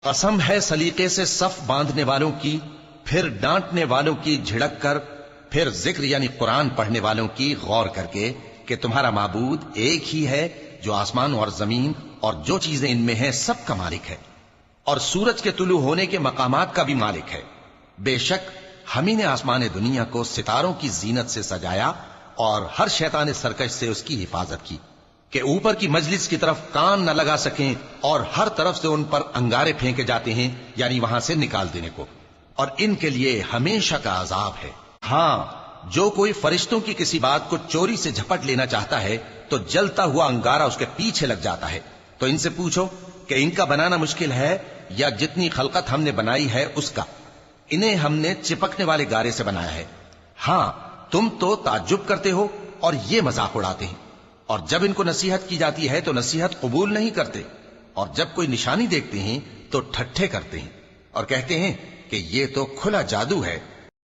कसम है सलीके से सफ बांधने वालों की, फिर डांटने वालों की झिड़क कर, फिर जिक्र यानी कुरान पढ़ने वालों की गौर करके कि तुम्हारा माबूद एक ही है जो आसमान और जमीन और जो चीजें इनमें हैं सब का मालिक है, और सूरज के तुलू होने के मकामात का भी मालिक है। बेशक हम ही ने आसमान दुनिया को सितारों की जीनत से सजाया और हर शैतान सरकश से उसकी हिफाजत की कि ऊपर की मजलिस की तरफ कान न लगा सकें, और हर तरफ से उन पर अंगारे फेंके जाते हैं यानी वहां से निकाल देने को, और इनके लिए हमेशा का अजाब है। हां, जो कोई फरिश्तों की किसी बात को चोरी से झपट लेना चाहता है तो जलता हुआ अंगारा उसके पीछे लग जाता है। तो इनसे पूछो कि इनका बनाना मुश्किल है या जितनी खलकत हमने बनाई है उसका। इन्हें हमने चिपकने वाले गारे से बनाया है। हां, तुम तो ताज्जुब करते हो और ये मजाक उड़ाते हैं, और जब इनको नसीहत की जाती है तो नसीहत कबूल नहीं करते, और जब कोई निशानी देखते हैं तो ठट्ठे करते हैं और कहते हैं कि ये तो खुला जादू है।